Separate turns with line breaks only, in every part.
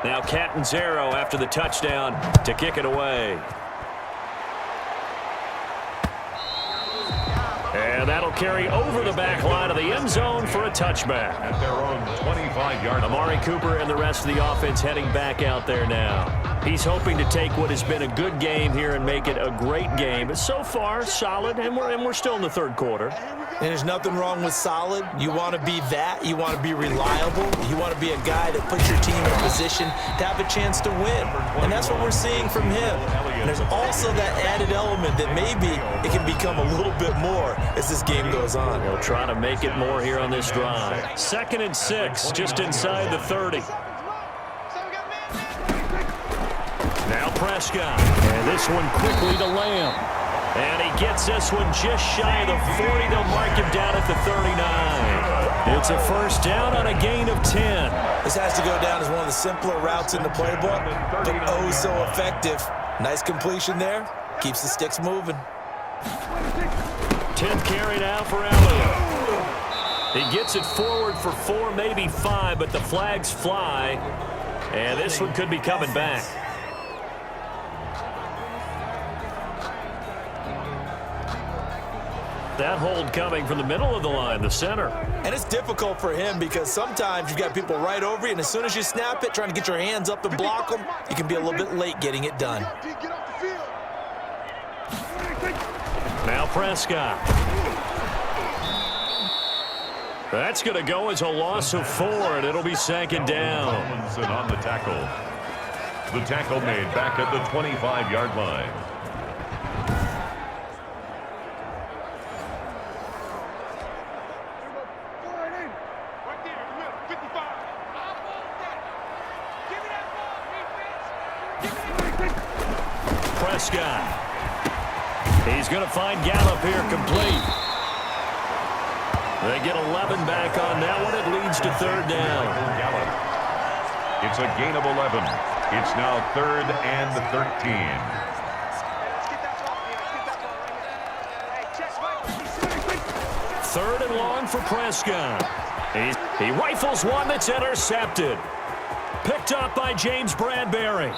Now Catanzaro after the touchdown to kick it away. And that'll carry over the back line of the end zone for a touchback.
At their own 25-yard.
Amari Cooper and the rest of the offense heading back out there now. He's hoping to take what has been a good game here and make it a great game. But so far, solid, and we're still in the third quarter.
And there's nothing wrong with solid. You want to be that. You want to be reliable. You want to be a guy that puts your team in a position to have a chance to win. And that's what we're seeing from him. And there's also that added element that maybe it can become a little bit more as this game goes on.
He'll try to make it more here on this drive. 2nd and 6, just inside the 30. Now Prescott. And this one quickly to Lamb. And he gets this one just shy of the 40. They'll mark him down at the 39. It's a first down on a gain of 10.
This has to go down as one of the simpler routes in the playbook, but oh so effective. Nice completion there. Keeps the sticks moving.
10th carry now for Elliott. He gets it forward for 4, maybe 5, but the flags fly. And this one could be coming back. That hold coming from the middle of the line, the center.
And it's difficult for him because sometimes you've got people right over you, and as soon as you snap it, trying to get your hands up and block them, you can be a little bit late getting it done.
Now Prescott. That's going to go as a loss of 4, and it'll be 2nd down.
Robinson on the tackle. The tackle made back at the 25-yard line.
Prescott. He's going to find Gallup here complete. They get 11 back on that one. It leads to 3rd down.
Gallup. It's a gain of 11. It's now 3rd and 13.
3rd and long for Prescott. He rifles one that's intercepted. Picked up by James Bradbury.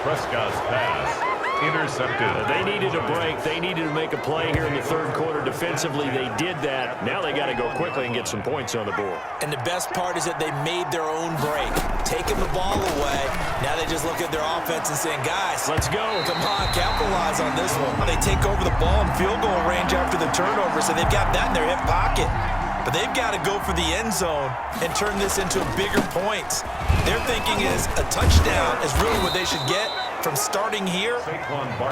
Prescott's pass intercepted.
They needed a break. They needed to make a play here in the 3rd quarter. Defensively, they did that. Now they got to go quickly and get some points on the board.
And the best part is that they made their own break. Taking the ball away. Now they just look at their offense and saying, guys,
let's go.
Come on, capitalize on this one. They take over the ball in field goal range after the turnover, so they've got that in their hip pocket. But they've got to go for the end zone and turn this into bigger points. Their thinking is a touchdown is really what they should get from starting here.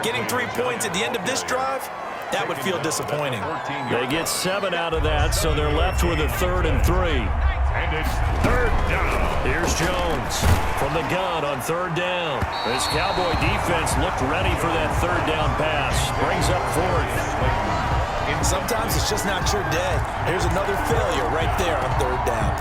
Getting 3 points at the end of this drive, that would feel disappointing.
They get 7 out of that, so they're left with a 3rd and 3.
And it's 3rd down.
Here's Jones from the gun on 3rd down. This Cowboy defense looked ready for that 3rd down pass. Brings up 4th.
Sometimes it's just not your day. Here's another failure right there on 3rd down.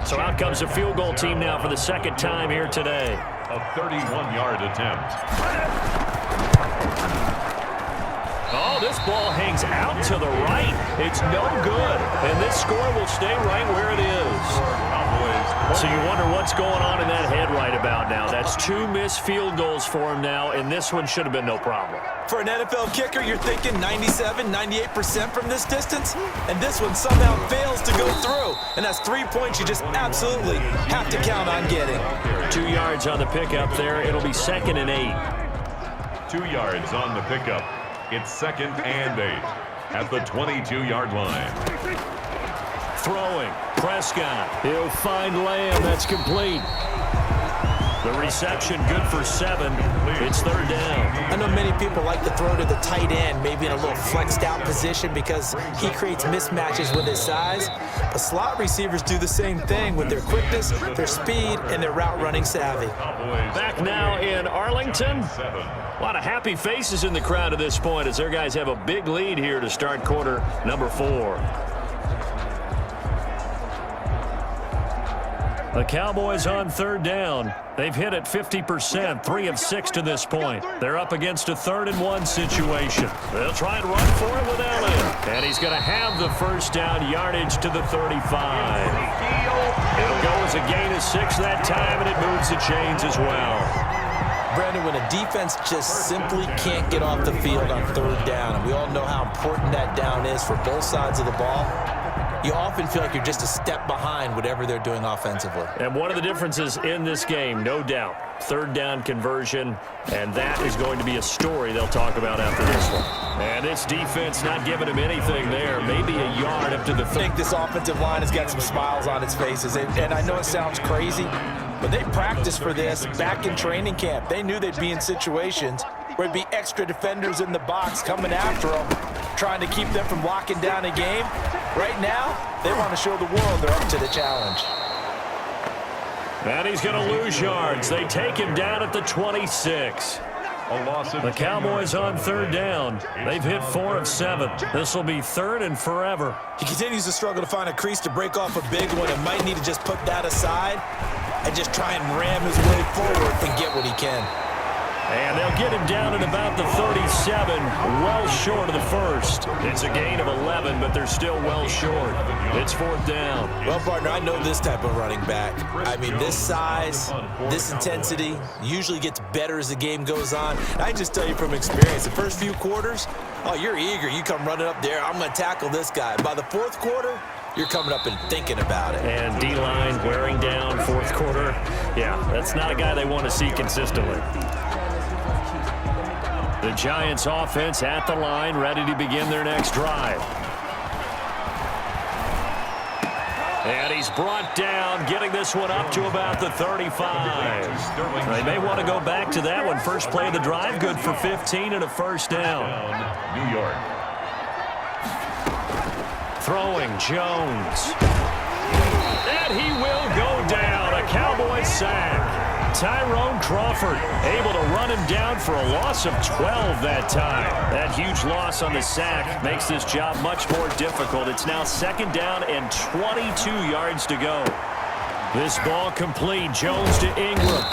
So out comes a field goal team now for the 2nd time here today.
A 31-yard attempt.
Oh, this ball hangs out to the right. It's no good. And this score will stay right where it is. So you wonder what's going on in that head right about now. That's 2 missed field goals for him now, and this one should have been no problem.
For an NFL kicker, you're thinking 97, 98% from this distance, and this one somehow fails to go through. And that's 3 points you just absolutely have to count on getting.
2 yards on the pickup there. It'll be 2nd and 8.
2 yards on the pickup. It's 2nd and 8 at the 22-yard line.
Throwing. Prescott. He'll find Lamb. That's complete. The reception good for 7. It's 3rd down.
I know many people like to throw to the tight end, maybe in a little flexed out position because he creates mismatches with his size. But slot receivers do the same thing with their quickness, their speed, and their route running savvy.
Back now in Arlington. A lot of happy faces in the crowd at this point as their guys have a big lead here to start quarter number 4. The Cowboys on third down. They've hit it 50%, 3 of 6 to this point. They're up against a 3rd-and-1 situation. They'll try and run for it with Elliott. And he's going to have the first down yardage to the 35. It'll go as a gain of 6 that time, and it moves the chains as well.
Brandon, when a defense just simply can't get off the field on 3rd down, and we all know how important that down is for both sides of the ball, you often feel like you're just a step behind whatever they're doing offensively.
And one of the differences in this game, no doubt, 3rd down conversion, and that is going to be a story they'll talk about after this one. And this defense not giving him anything there, maybe a yard up to the 30.
I think this offensive line has got some smiles on its faces, and I know it sounds crazy, but they practiced for this back in training camp. They knew they'd be in situations where there'd be extra defenders in the box coming after them, trying to keep them from locking down a game. Right now, they want to show the world they're up to the challenge.
And he's going to lose yards. They take him down at the 26. The Cowboys on 3rd down. They've hit 4 of 7. This will be 3rd and forever.
He continues to struggle to find a crease to break off a big one and might need to just put that aside and just try and ram his way forward and get what he can.
And they'll get him down at about the 37, well short of the first. It's a gain of 11, but they're still well short. It's 4th down.
Well, partner, I know this type of running back. I mean, this size, this intensity usually gets better as the game goes on. I just tell you from experience, the first few quarters, oh, you're eager. You come running up there, I'm going to tackle this guy. By the 4th quarter, you're coming up and thinking about it.
And D-line wearing down 4th quarter. Yeah, that's not a guy they want to see consistently. The Giants offense at the line, ready to begin their next drive. And he's brought down, getting this one up to about the 35. They may want to go back to that one. First play of the drive, good for 15 and a first down.
New York.
Throwing, Jones. And he will go down. A Cowboy sack. Tyrone Crawford able to run him down for a loss of 12 that time. That huge loss on the sack makes this job much more difficult. It's now 2nd down and 22 yards to go. This ball complete. Jones to Ingram.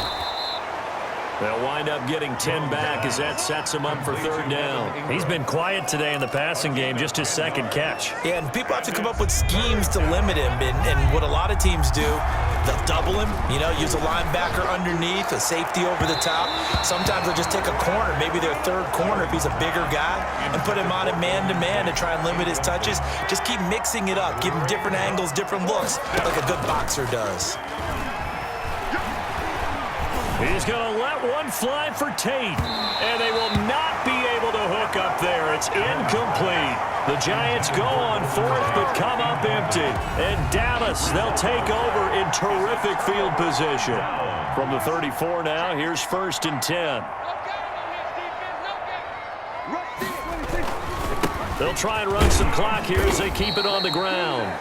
They'll wind up getting 10 back as that sets him up for 3rd down. He's been quiet today in the passing game, just his 2nd catch.
Yeah, and people have to come up with schemes to limit him, and what a lot of teams do, they'll double him, use a linebacker underneath, a safety over the top. Sometimes they'll just take a corner, maybe their 3rd corner if he's a bigger guy, and put him on a man-to-man to try and limit his touches. Just keep mixing it up, give him different angles, different looks, like a good boxer does.
He's going to let one fly for Tate, and they will not be able to hook up there. It's incomplete. The Giants go on 4th, but come up empty. And Dallas, they'll take over in terrific field position. From the 34 now, here's 1st and 10. They'll try and run some clock here as they keep it on the ground.